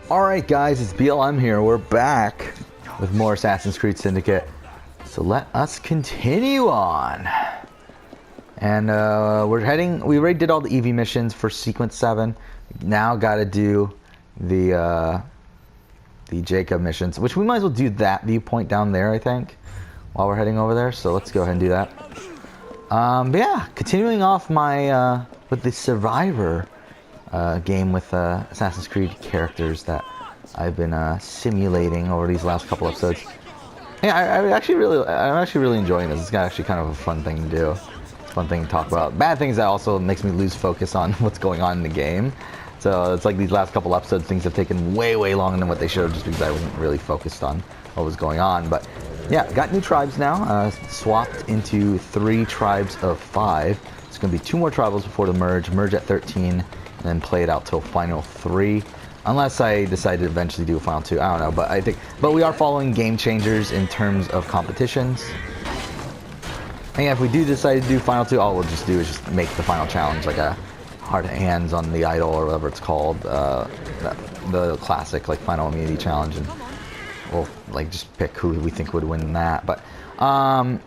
Alright guys, it's BLM here. We're back with more Assassin's Creed Syndicate. So let us continue on. And we already did all the EV missions for Sequence 7. Now gotta do the Jacob missions, which we might as well do that viewpoint down there, I think, while we're heading over there. So let's go ahead and do that. But yeah, continuing off my with the Survivor game with Assassin's Creed characters that I've been simulating over these last couple episodes. Yeah, I'm actually really enjoying this. It's actually kind of a fun thing to do. It's a fun thing to talk about. Bad things that also makes me lose focus on what's going on in the game. So it's like these last couple episodes, things have taken way longer than what they should have, just because I wasn't really focused on what was going on. But yeah, got new tribes now. Swapped into 3 tribes of 5. It's going to be 2 more tribals before the merge at 13. And then play it out till final 3, unless I decide to eventually do a final 2. I don't know, but we are following game changers in terms of competitions. And yeah, if we do decide to do final 2, all we'll just do is just make the final challenge like a hard hands on the idol or whatever it's called, the classic like final immunity challenge, and we'll like just pick who we think would win that. But so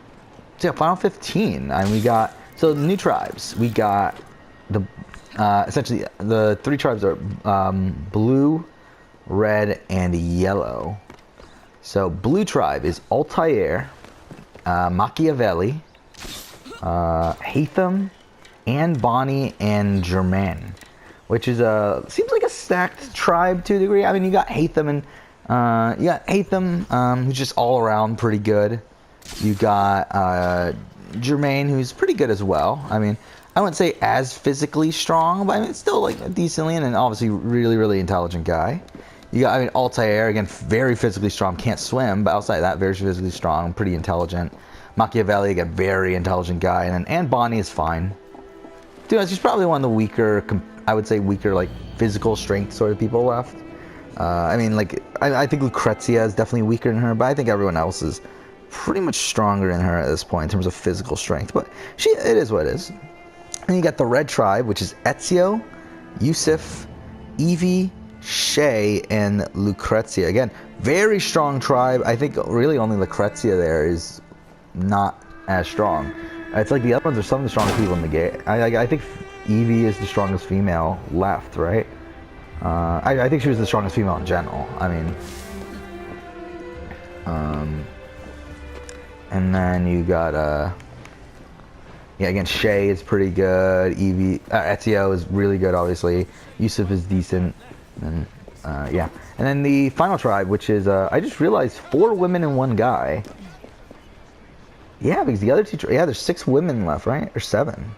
yeah, final 15, and we got the new tribes. We got the essentially, the 3 tribes are blue, red, and yellow. So, blue tribe is Altair, Machiavelli, Hatham, and Bonnie, and Germain, which is seems like a stacked tribe to a degree. I mean, you got Hatham and who's just all around pretty good. You got Germain, who's pretty good as well. I mean, I wouldn't say as physically strong, but I mean, it's still like decently, and obviously really intelligent guy. You got, I mean, Altair, again, very physically strong, can't swim, but outside of that, very physically strong, pretty intelligent. Machiavelli, again, very intelligent guy, and Bonnie is fine. Dude, she's probably one of the weaker, I would say weaker, like, physical strength sort of people left. I mean, like, I think Lucrezia is definitely weaker than her, but I think everyone else is pretty much stronger than her at this point in terms of physical strength, but it is what it is. And you got the red tribe, which is Ezio, Yusuf, Evie, Shay, and Lucrezia. Again, very strong tribe. I think really only Lucrezia there is not as strong. It's like the other ones are some of the strongest people in the game. I think Evie is the strongest female left, right? I think she was the strongest female in general. I mean, and then you got yeah, again, Shay is pretty good. Ezio is really good, obviously. Yusuf is decent. And, yeah. And then the final tribe, which is, I just realized 4 women and 1 guy. Yeah, because the other 2, yeah, there's 6 women left, right? Or 7.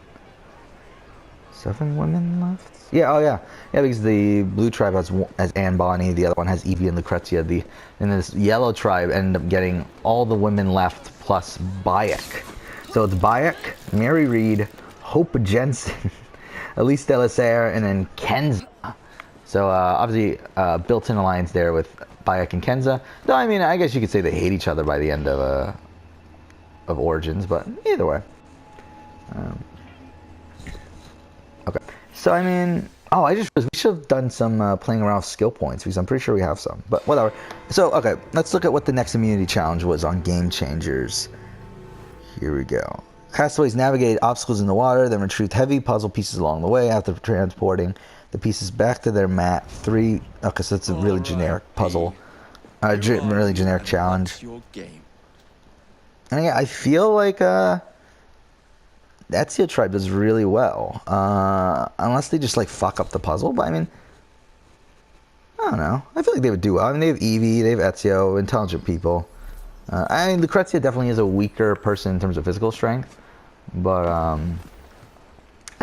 7 women left? Yeah, oh yeah. Yeah, because the blue tribe has Anne Bonny, the other one has Evie and Lucrezia. And this yellow tribe ended up getting all the women left plus Bayek. So it's Bayek, Mary Reed, Hope Jensen, Elise Delaserre, and then Kenza. So obviously built-in alliance there with Bayek and Kenza. Though I mean, I guess you could say they hate each other by the end of Origins, but either way. Okay. So I mean, oh, I just realized we should have done some playing around with skill points, because I'm pretty sure we have some. But whatever. So okay, let's look at what the next immunity challenge was on Game Changers. Here we go. Castaways navigate obstacles in the water, then retrieve heavy puzzle pieces along the way after transporting the pieces back to their mat. 3. Okay, so it's a really generic puzzle. Really generic challenge. And yeah, I feel like that Ezio tribe does really well. Unless they just like fuck up the puzzle, but I mean, I don't know. I feel like they would do well. I mean, they have Evie, they have Ezio, intelligent people. I mean, Lucrezia definitely is a weaker person in terms of physical strength, but I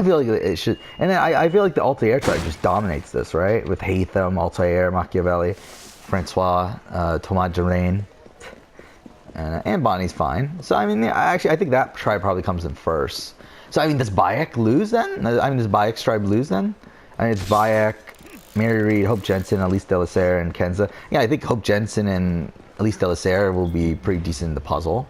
feel like it should. And I feel like the Altair tribe just dominates this, right? With Hatham, Altair, Machiavelli, Francois, Thomas Germain, and Bonnie's fine. So I mean, yeah, I think that tribe probably comes in first. So I mean, does Bayek lose then? I mean, does Bayek's tribe lose then? I mean, it's Bayek, Mary Reed, Hope Jensen, Elise Delaserre, and Kenza. Yeah, I think Hope Jensen and Elise Delaserre will be pretty decent in the puzzle.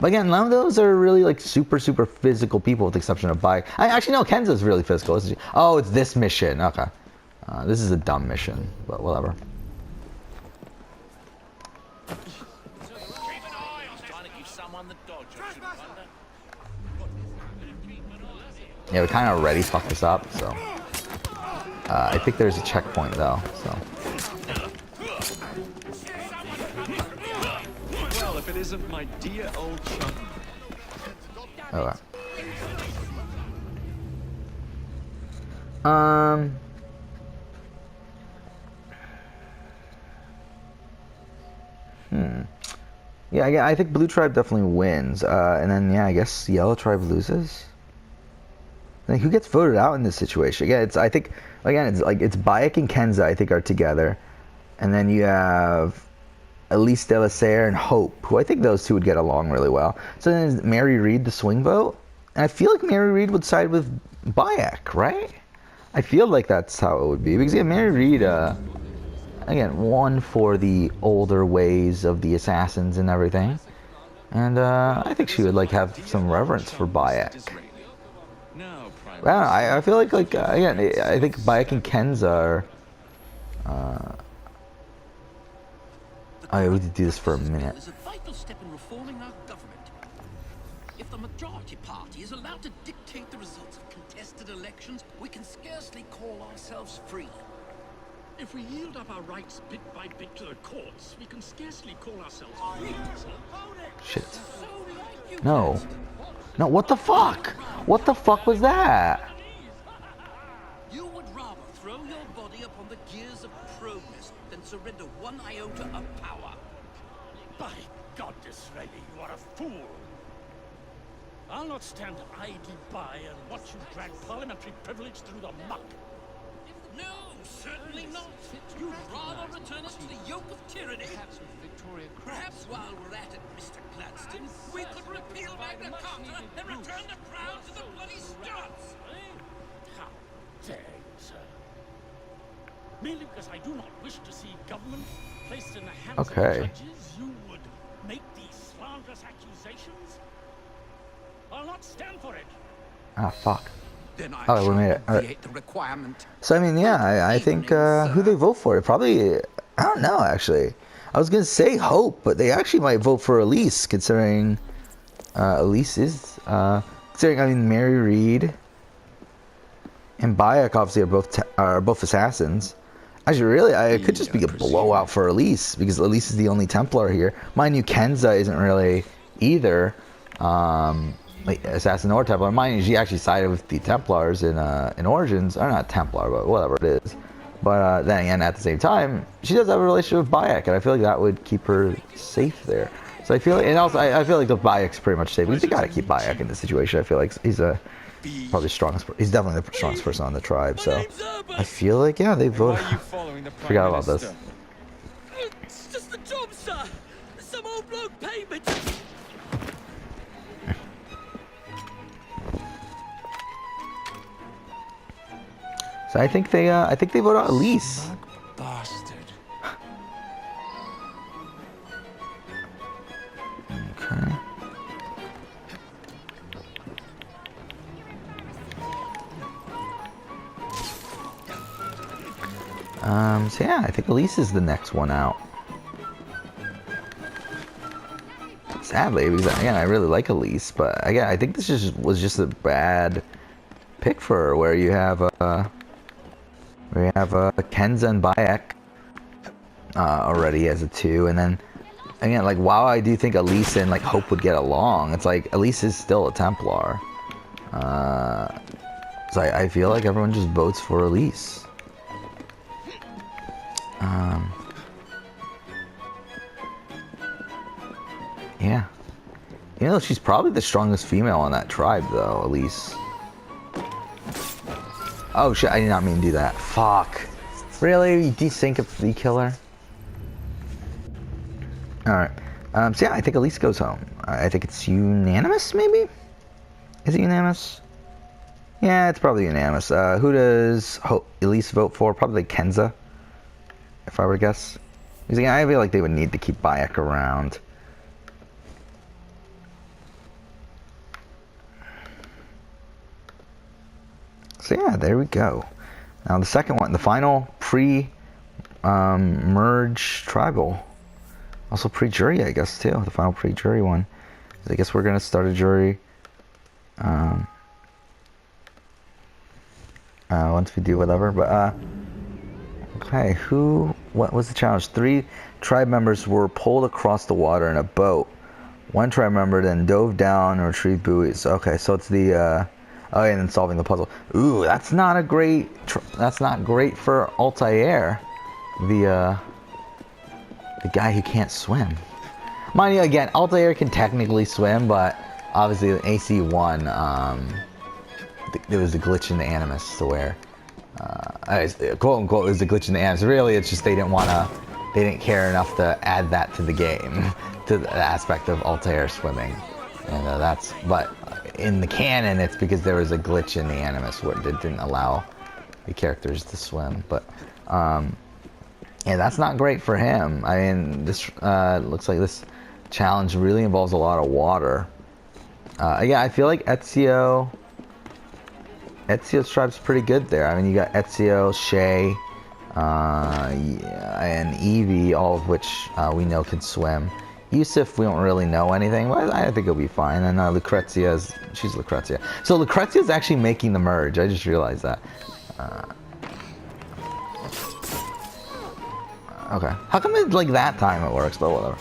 But again, none of those are really like super physical people with the exception of Bayek. I actually know Kenza's really physical, isn't she? Oh, it's this mission. Okay. This is a dumb mission, but whatever. Yeah, we kind of already fucked this up, so. I think there's a checkpoint though, so. Well, if it isn't my dear old chum. Okay. Yeah, I think Blue Tribe definitely wins. And then, yeah, I guess Yellow Tribe loses. Like, who gets voted out in this situation? Yeah, I think, again, it's Bayek and Kenza, I think, are together. And then you have Elise Delasaire and Hope, who I think those two would get along really well. So then is Mary Reed the swing vote? And I feel like Mary Reed would side with Bayek, right? I feel like that's how it would be. Because, yeah, Mary Reed, again, one for the older ways of the assassins and everything. And I think she would, like, have some reverence for Bayek. I feel like again, I think Bayek and Kenza are. I would do this for a minute. Is a vital step in reforming our government. If the majority party is allowed to dictate the results of contested elections, we can scarcely call ourselves free. If we yield up our rights bit by bit to the courts, we can scarcely call ourselves free. Shit. No. No, what the fuck? What the fuck was that? You would rather throw your body upon the gears of progress than surrender one iota of power. By God, Disraeli, you are a fool. I'll not stand idly by and watch you drag parliamentary privilege through the muck. No, certainly not. You'd rather return us to the yoke of tyranny. Perhaps while we're at it, Mr. Gladstone, we could repeal Magna Carta and return the crown to the bloody Stuarts. How dare you, sir? Merely because I do not wish to see government placed in the hands of judges, you would make these slanderous accusations? I'll not stand for it. Ah, fuck. Then I Oh, we made it. All right. the requirement. So I mean, yeah, I think who they vote for, probably, I don't know actually. I was gonna say Hope, but they actually might vote for Elise, considering Elise is considering I mean Mary Reed and Bayek obviously are both assassins. Actually, really, it could just be a blowout for Elise because Elise is the only Templar here. Mind you, Kenza isn't really either. Like assassin or Templar. Mind you, she actually sided with the Templars in Origins, or not Templar, but whatever it is. But then again, at the same time, she does have a relationship with Bayek, and I feel like that would keep her safe there. So I feel, and also I feel like the Bayek's pretty much safe because you gotta keep Bayek in this situation. I feel like he's probably strongest. He's definitely the strongest person on the tribe. So I feel like they vote. Forgot about this. It's just a job, sir. Some old bloke paid me. So I think they vote out Elise. Bastard. Okay. So yeah, I think Elise is the next one out. Sadly, because again, I really like Elise, but again, I think this was just a bad pick for her, where you have Kenza and Bayek already as a 2, and then again, like, while I do think Elise and like Hope would get along, it's like Elise is still a Templar, so I feel like everyone just votes for Elise. Yeah, you know, she's probably the strongest female on that tribe, though, Elise. Oh shit, I did not mean to do that. Fuck. Really? You desync the killer? Alright. So yeah, I think Elise goes home. I think it's unanimous, maybe? Is it unanimous? Yeah, it's probably unanimous. Who does Elise vote for? Probably Kenza, if I were to guess. Because again, I feel like they would need to keep Bayek around. So yeah, there we go. Now the second one, the final pre-merge tribal. Also pre-jury, I guess, too. The final pre-jury one. I guess we're going to start a jury. once we do whatever. But okay, what was the challenge? 3 tribe members were pulled across the water in a boat. 1 tribe member then dove down and retrieved buoys. Okay, so it's the oh, and then solving the puzzle. Ooh, that's not a great. That's not great for Altair, the guy who can't swim. Mind you, again, Altair can technically swim, but obviously in AC1, there was a glitch in the Animus to where, quote unquote, it was a glitch in the Animus. Really, it's just they didn't care enough to add that to the game, to the aspect of Altair swimming, and but in the canon, it's because there was a glitch in the Animus where it didn't allow the characters to swim, but. Yeah, that's not great for him. I mean, this looks like this challenge really involves a lot of water. Yeah, I feel like Ezio's tribe's pretty good there. I mean, you got Ezio, Shay, and Evie, all of which we know can swim. Yusuf, we don't really know anything, but I think he'll be fine. And she's Lucrezia. So Lucrezia's actually making the merge. I just realized that. Okay. How come it's like that time it works, but whatever.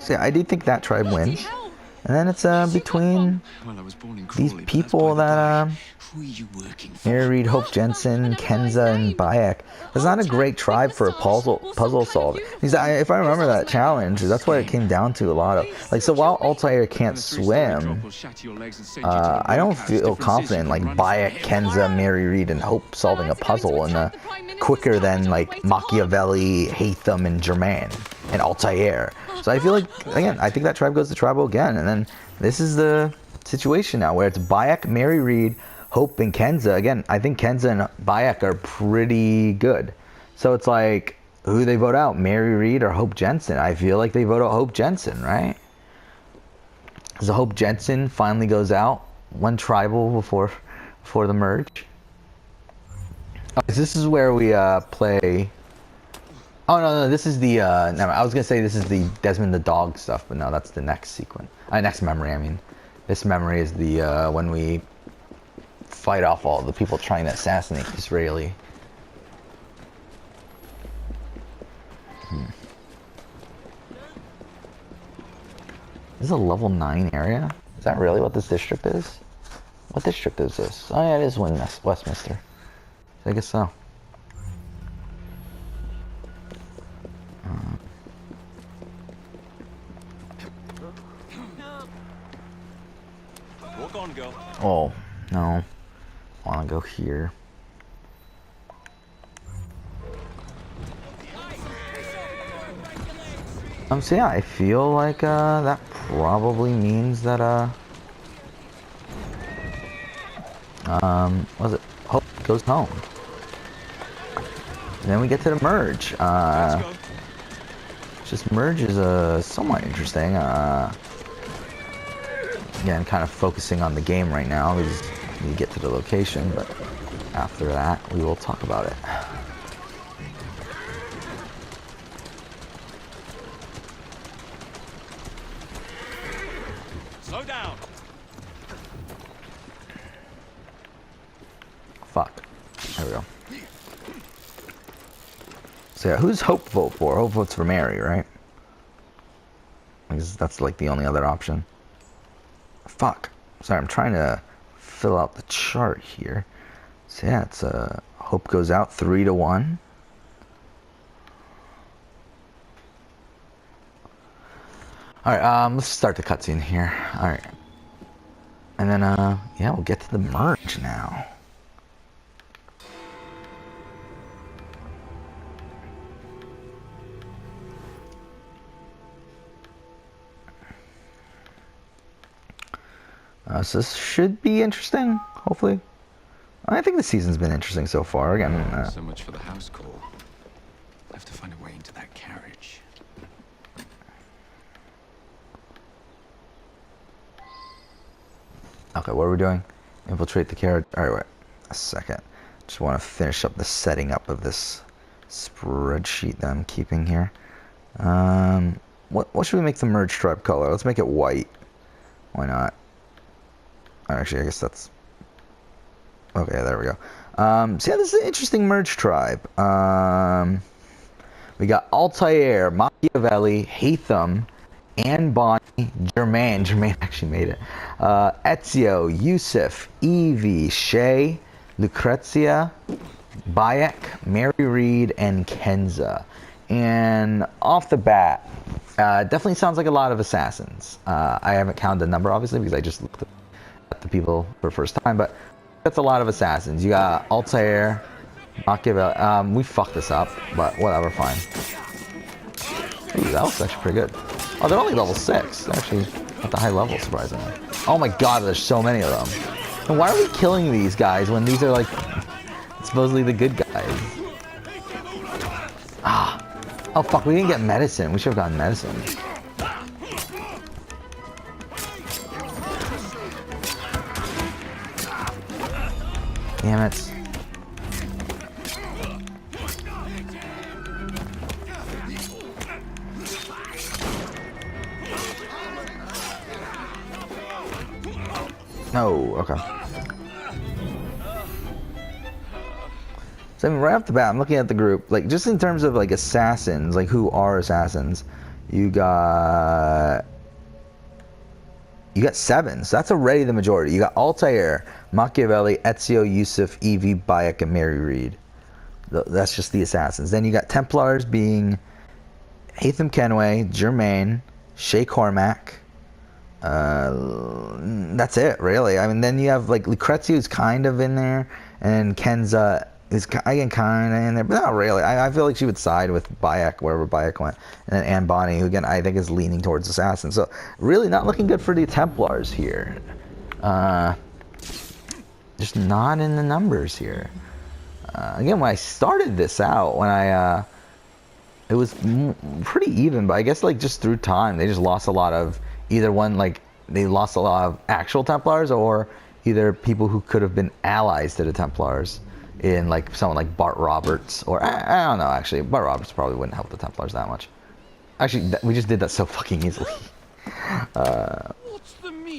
So yeah, I do think that tribe wins. And then it's between these people that Mary Reed, Hope Jensen, Kenza, and Bayek. It's not a great tribe for a puzzle solving. Because if I remember that challenge, that's what it came down to a lot of. Like, so while Altair can't swim, I don't feel confident like Bayek, Kenza, Mary Reed, and Hope solving a puzzle in quicker than like Machiavelli, Haytham, and Germain, and Altair. So I feel like, again, I think that tribe goes to tribal again. And then this is the situation now where it's Bayek, Mary Reed, Hope, and Kenza. Again, I think Kenza and Bayek are pretty good. So it's like, who do they vote out? Mary Reed or Hope Jensen? I feel like they vote out Hope Jensen, right? So Hope Jensen finally goes out. 1 tribal before the merge. Oh, this is where we play... Oh, no, this is the... never, I was going to say this is the Desmond the Dog stuff, but no, that's the next sequence. Next memory, I mean. This memory is the when we fight off all the people trying to assassinate Israeli. This is a level 9 area? Is that really what this district is? What district is this? Oh yeah, it is Westminster. I guess so. Walk on, girl. Oh, no. I want to go here. So yeah, I feel like that probably means that was it? Hope goes home. And then we get to the merge. Just merge is somewhat interesting. Again, kind of focusing on the game right now. We just need to get to the location, but after that, we will talk about it. Slow down. Fuck. There we go. So yeah, who's Hope vote for? Hope votes for Mary, right? Because that's like the only other option. Fuck. Sorry, I'm trying to fill out the chart here. So yeah, it's Hope goes out 3-1. Alright, let's start the cutscene here. Alright. And then yeah, we'll get to the merge now. So this should be interesting, hopefully. I think the season's been interesting so far. Again, So much for the house call. I have to find a way into that carriage. okay, what are we doing? Infiltrate the carriage. Alright, wait a second. Just want to finish up the setting up of this spreadsheet that I'm keeping here. What should we make the merge tribe color? Let's make it white. Why not? Actually, I guess that's Okay, there we go. So yeah, this is an interesting merge tribe. We got Altair, Machiavelli, Hatham, Anne Bonny, Germain. Germain actually made it. Ezio, Yusuf, Evie, Shay, Lucrezia, Bayek, Mary Reed, and Kenza. And off the bat, definitely sounds like a lot of assassins. I haven't counted the number, obviously, because I just looked at the people for the first time, but that's a lot of assassins. You got Altair, Machiavelli. We fucked this up, but whatever, fine. Ooh, that looks actually pretty good. Oh, they're only level 6. They're actually at the high level, surprisingly. Oh my god, there's so many of them. And why are we killing these guys when these are like supposedly the good guys? Ah. Oh fuck, we didn't get medicine. We should have gotten medicine. Damn it. No, okay. So I mean, right off the bat, I'm looking at the group, like just in terms of like assassins, like who are assassins. You got 7, so that's already the majority. You got Altair, Machiavelli, Ezio, Yusuf, Evie, Bayek, and Mary Reed. That's just the assassins. Then you got Templars being Hatham Kenway, Germain, Shay Cormac. That's it, really. I mean, then you have like Lucrezia, who's kind of in there, and Kenza is again kind of in there, but not really. I feel like she would side with Bayek wherever Bayek went, and then Anne Bonny, who again I think is leaning towards assassin. So really not looking good for the Templars here. Just not in the numbers here. Again, when I started this out, it was pretty even, but I guess like just through time, they just lost a lot of either one, like they lost a lot of actual Templars, or either people who could have been allies to the Templars in like someone like Bart Roberts, or I don't know, actually Bart Roberts probably wouldn't help the Templars that much. Actually, we just did that so fucking easily.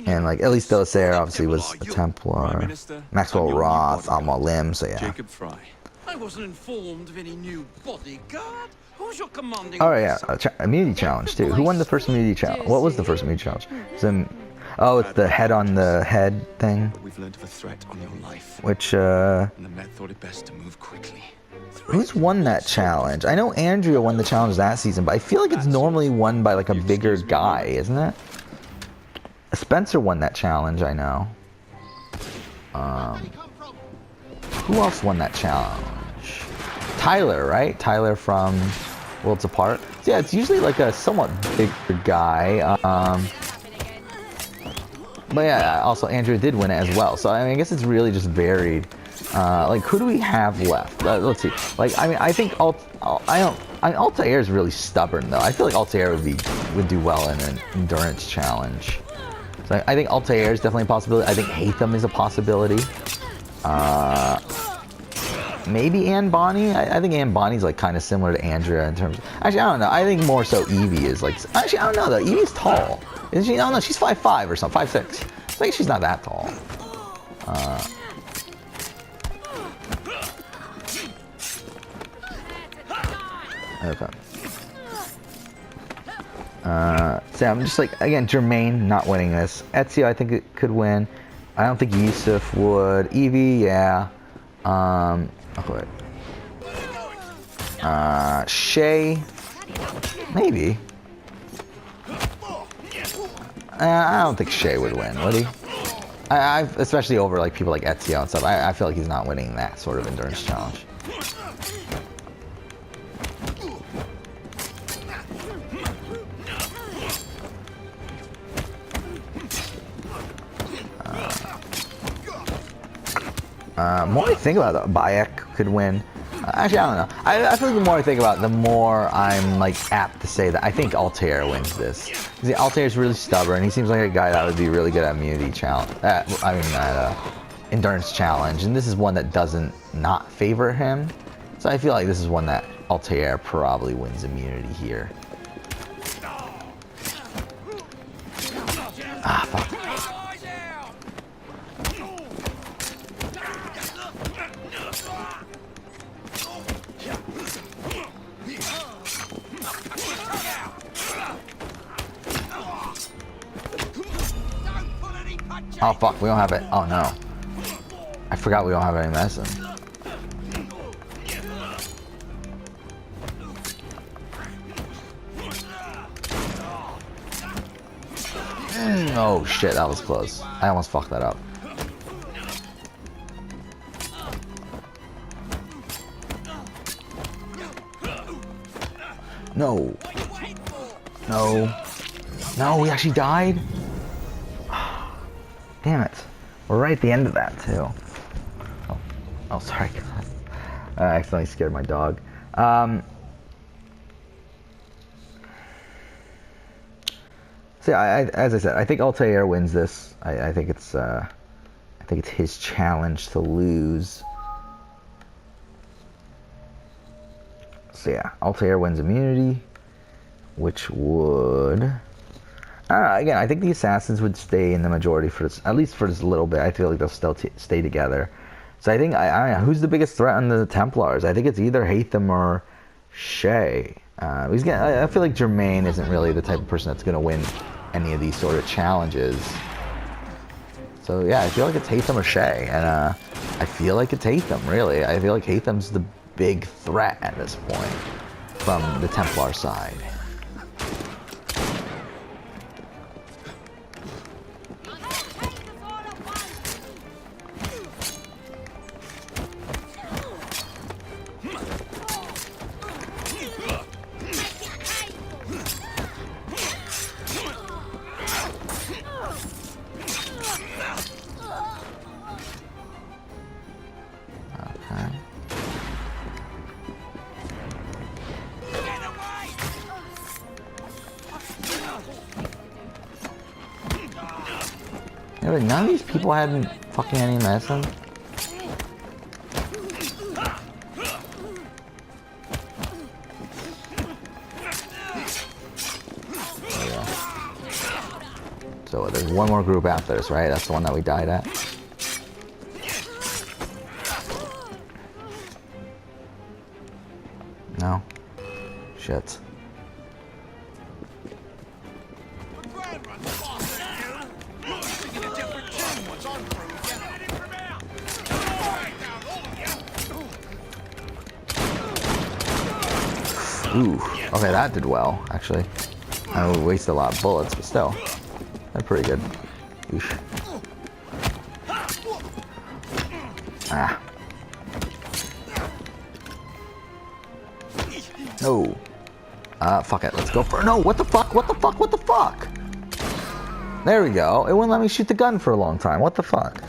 And like at least Delasair obviously was a Templar. Maxwell Roth, Alma Lim, so yeah. Jacob Fry. I wasn't informed of any new bodyguard. Who's your commanding Oh yeah, officer? immunity challenge too. Who won the first immunity challenge? What was the first immunity challenge? Oh, it's the head on the head thing. We've learned of a threat on your life. Which And the Met thought it best to move quickly. who's won that challenge? I know Andrea won the challenge that season, but I feel like it's normally won by like a bigger guy, isn't it? Spencer won that challenge, I know. Who else won that challenge? Tyler, right? Tyler from Worlds Apart. So yeah, it's usually like a somewhat bigger guy. But yeah, also Andrea did win it as well. So I mean, I guess it's really just varied. Like, who do we have left? Let's see. Like, I mean, I think Altair is really stubborn though. I feel like Altair would do well in an endurance challenge. So I think Altair is definitely a possibility. I think Hatham is a possibility. Maybe Anne Bonny. I think Anne Bonny's like kind of similar to Andrea in terms of, actually, I don't know. I think more so Evie is like, actually, I don't know though. Evie's tall. Isn't she? I don't know. She's 5'5" or something, 5'6". I think she's not that tall. Okay. So I'm just like, again, Germain not winning this. Ezio, I think it could win. I don't think Yusuf would. Evie, yeah. Okay. Shay, maybe. I don't think Shay would win, would he? Especially over like people like Ezio and stuff. I feel like he's not winning that sort of endurance challenge. More I think about it, Bayek could win. Actually, I don't know. I feel like the more I think about it, the more I'm like apt to say that I think Altair wins this. See, Altair is really stubborn. He seems like a guy that would be really good at immunity challenge. Endurance challenge, and this is one that doesn't not favor him. So I feel like this is one that Altair probably wins immunity here. Ah, fuck. Oh fuck, we don't have it. Oh no. I forgot we don't have any medicine. Oh shit, that was close. I almost fucked that up. No. No. No, we actually died? Damn it. We're right at the end of that, too. Oh sorry. I accidentally scared my dog. So as I said, I think Altair wins this. I think it's his challenge to lose. So yeah, Altair wins immunity, which would... again, I think the assassins would stay in the majority for this, at least for this little bit. I feel like they'll still stay together. So I think, I don't know, who's the biggest threat on the Templars? I think it's either Hatham or Shay. I feel like Jermaine isn't really the type of person that's going to win any of these sort of challenges. So yeah, I feel like it's Hatham or Shay, and I feel like it's Hatham, really. I feel like Hatham's the big threat at this point from the Templar side. Yeah, but none of these people had fucking any medicine. There we go. So there's one more group after this, right? That's the one that we died at. No. Shit. Ooh, okay, that did well, actually. I know we wasted a lot of bullets, but still. They're pretty good. Oosh. Ah. No. Fuck it, let's go for... No, what the fuck, what the fuck, what the fuck? There we go. It wouldn't let me shoot the gun for a long time. What the fuck?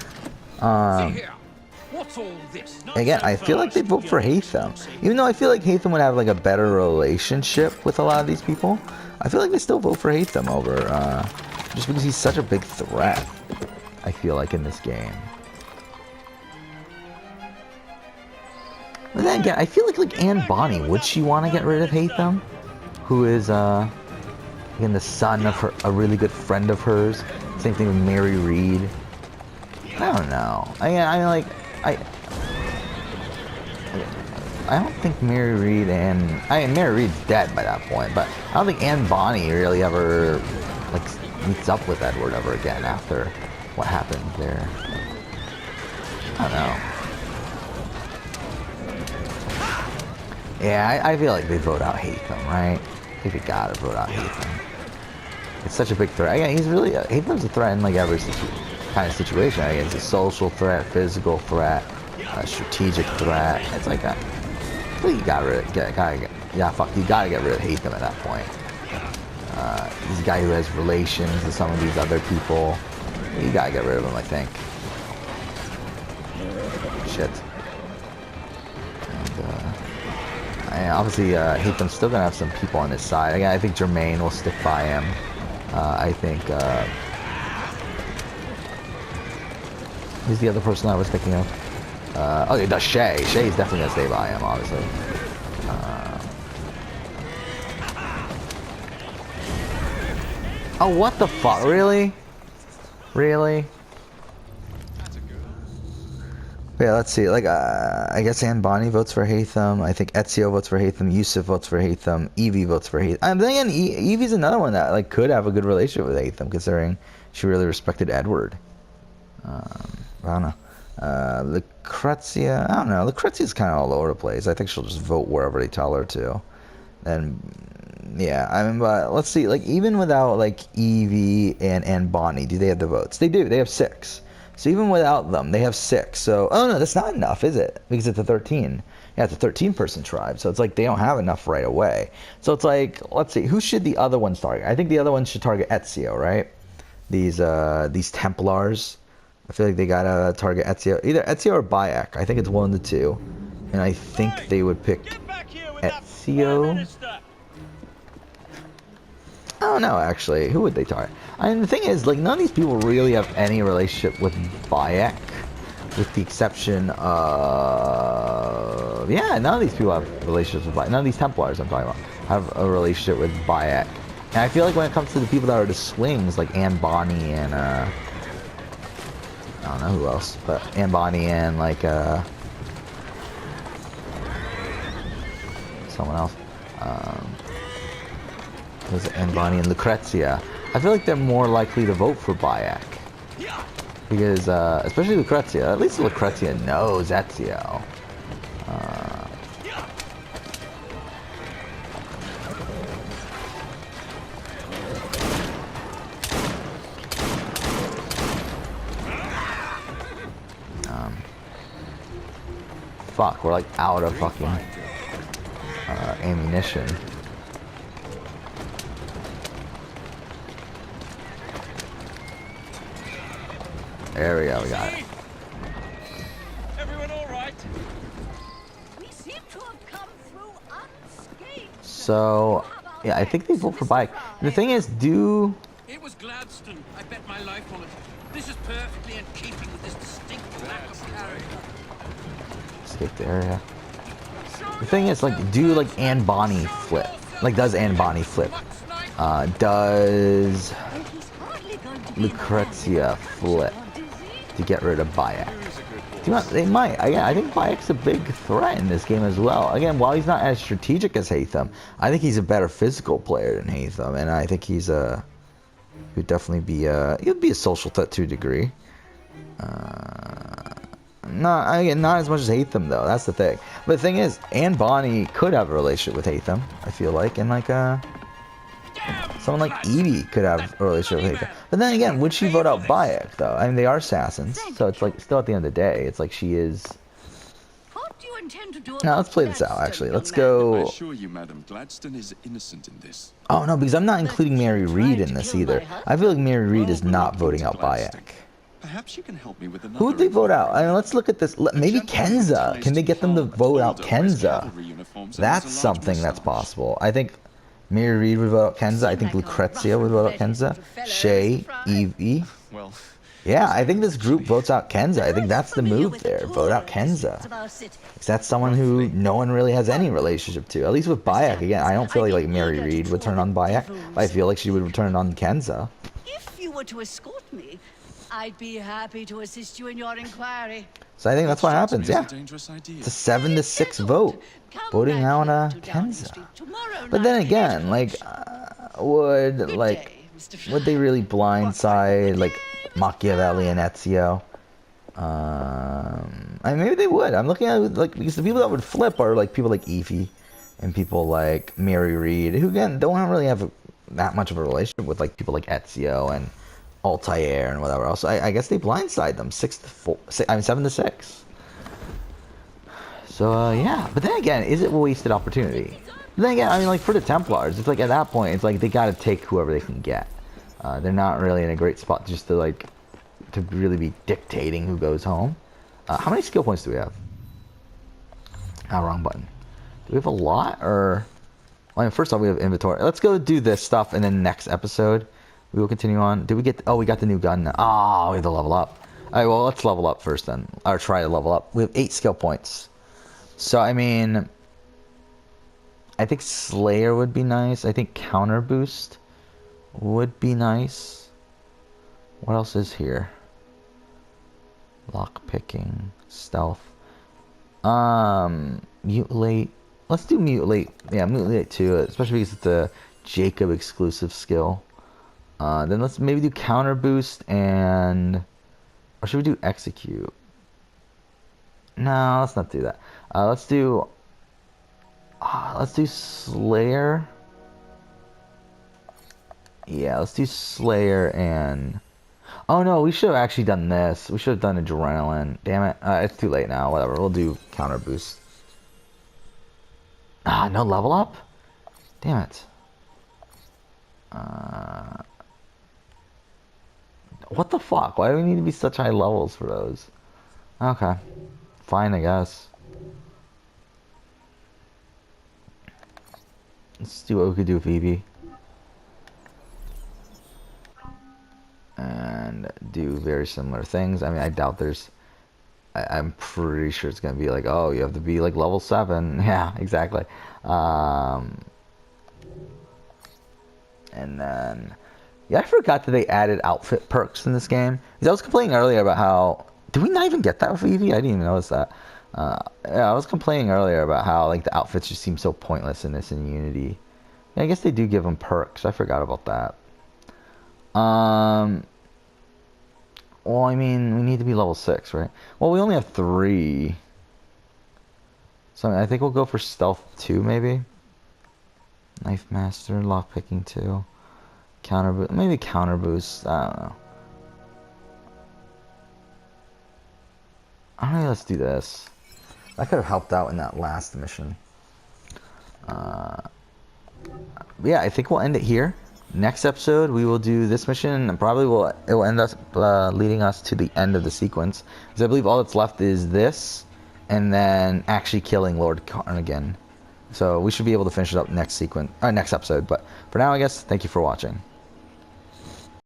What's all this? Again, I feel like they vote for Hatham. Even though I feel like Hatham would have like a better relationship with a lot of these people, I feel like they still vote for Hatham over, just because he's such a big threat, I feel like, in this game. But then again, I feel like Anne Bonny, would she want to get rid of Hatham? Who is, again, the son of her, a really good friend of hers. Same thing with Mary Reed. I don't know. I don't think Mary Reed Mary Reed's dead by that point, but I don't think Anne Bonny really ever, like, meets up with Edward ever again after what happened there. I don't know. Yeah, I feel like they vote out Hatham, right? I think they gotta vote out Hatham. It's such a big threat. Again, he's really, Hatham's a threat in like every kind of situation. Again, it's a social threat, physical threat, a strategic threat. It's like a, you gotta get rid of Hatham at that point. He's a guy who has relations with some of these other people. You gotta get rid of him, I think. Shit. And obviously, Hatham's still gonna have some people on his side. Again, I think Jermaine will stick by him. I think, who's the other person I was thinking of? Oh, it does Shay. Shay's definitely gonna stay by him, obviously. Oh, what the fuck? Really? Really? Yeah, let's see. Like, I guess Anne Bonny votes for Hatham. I think Ezio votes for Hatham. Yusuf votes for Hatham. Evie votes for Hatham. And then again, Evie's another one that like could have a good relationship with Hatham, considering she really respected Edward. I don't know. Lucrezia, I don't know. Lucrezia's kind of all over the place. I think she'll just vote wherever they tell her to. And yeah, I mean, but let's see. Like even without like Evie and Bonnie, do they have the votes? They do. They have 6. So even without them, they have 6. So oh no, that's not enough, is it? Because it's a 13. Yeah, it's a 13-person tribe. So it's like they don't have enough right away. So it's like, let's see, who should the other ones target? I think the other ones should target Ezio, right? These Templars. I feel like they gotta target Ezio, either Ezio or Bayek. I think it's one of the two, and I think they would pick Ezio. I don't know actually. Who would they target? I mean, the thing is, like, none of these people really have any relationship with Bayek, with the exception of none of these people have relationships with Bayek. None of these Templars I'm talking about have a relationship with Bayek. And I feel like when it comes to the people that are the swings, like Anne Bonny and I don't know who else, but Anne Bonny and like someone else. Was it Anne Bonny and Lucrezia? I feel like they're more likely to vote for Bayek because, especially Lucrezia. At least Lucrezia knows Ezio. Fuck, we're like out of fucking ammunition. There we go, we got it. Everyone all right? We seem to have come through unscathed. So, yeah, I think they vote for Bayek. The thing is, It was Gladstone. I bet my life on it. This is perfectly in keeping with this distinct lack of character. Escape the area. The thing is, like, do like Anne Bonny flip? Like, does Anne Bonny flip? Does Lucrezia flip to get rid of Bayek? They might. Again, I think Bayek's a big threat in this game as well. Again, while he's not as strategic as Haytham, I think he's a better physical player than Haytham, and I think he's he'd definitely be he'd be a social threat to a degree. Not as much as Haytham though. That's the thing. But the thing is, Anne Bonny could have a relationship with Haytham. I feel like, and like someone like Evie could have a relationship with Haytham. But then again, would she vote out Bayek though? I mean, they are assassins, so it's like still at the end of the day, it's like she is. What do you intend to do? Now let's play this out. Actually, let's go. I assure you, Madam, Gladstone is innocent in this. Oh no, because I'm not including Mary Reed in this either. I feel like Mary Reed is not voting out Bayek. Perhaps you can help me with another. Who would they vote out? I mean, let's look at this. Maybe Kenza. Can they get them to vote out Kenza? That's something that's possible. I think Mary Reed would vote out Kenza. I think Lucrezia would vote out Kenza. Shay, Evie. Well, Yeah, I think this group votes out Kenza. I think that's the move there. Vote out Kenza. Because that's someone who no one really has any relationship to. At least with Bayek. Again, I don't feel like Mary Reed would turn on Bayek. But I feel like she would turn on Kenza. If you were to escort me, I'd be happy to assist you in your inquiry. So I think that's what happens, yeah. Dangerous idea. It's a 7-6 vote. Voting out Kenza. But then again, like, would they really blindside, like, Machiavelli and Ezio? I mean, maybe they would. I'm looking at it, like, because the people that would flip are, like, people like Evie and people like Mary Reed, who, again, don't really have that much of a relationship with, like, people like Ezio and Altair and whatever else. I guess they blindside them 7-6. So yeah, but then again, is it a wasted opportunity? But then again, I mean, like for the Templars, it's like at that point, it's like they gotta take whoever they can get. They're not really in a great spot just to like to really be dictating who goes home. How many skill points do we have? Ah, wrong button. Do we have a lot or? Well, I mean, first off, we have inventory. Let's go do this stuff, and then next episode we will continue on. Did we get? Oh, we got the new gun now. Ah, we have to level up. All right, well, let's level up first then, or try to level up. We have 8 skill points. So I mean, I think Slayer would be nice. I think Counter Boost would be nice. What else is here? Lock picking, stealth. Mutilate. Let's do mutilate. Yeah, mutilate too, especially because it's a Jacob exclusive skill. Then let's maybe do Counter Boost and Or should we do execute? No, let's not do that. Let's do Slayer. Yeah, let's do Slayer and... Oh no, we should have actually done this. We should have done Adrenaline. Damn it. It's too late now. Whatever. We'll do Counter Boost. No level up? Damn it. What the fuck? Why do we need to be such high levels for those? Okay. Fine, I guess. Let's do what we could do with Evie. And do very similar things. I mean, I doubt there's... I'm pretty sure it's going to be like, oh, you have to be like level 7. Yeah, exactly. And then... Yeah, I forgot that they added outfit perks in this game. Because I was complaining earlier about how... Did we not even get that with Eevee? I didn't even notice that. Yeah, I was complaining earlier about how like the outfits just seem so pointless in this in Unity. Yeah, I guess they do give them perks. I forgot about that. Well, I mean, we need to be level 6, right? Well, we only have 3. So I think we'll go for Stealth 2, maybe? Knife Master, Lockpicking 2. Counter Boost, maybe Counter Boost, I don't know. Alright, let's do this. That could have helped out in that last mission. Yeah, I think we'll end it here. Next episode, we will do this mission, and probably it will end us leading us to the end of the sequence. Because I believe all that's left is this, and then actually killing Lord Carnarvon. So we should be able to finish it up next episode. But for now, I guess, thank you for watching.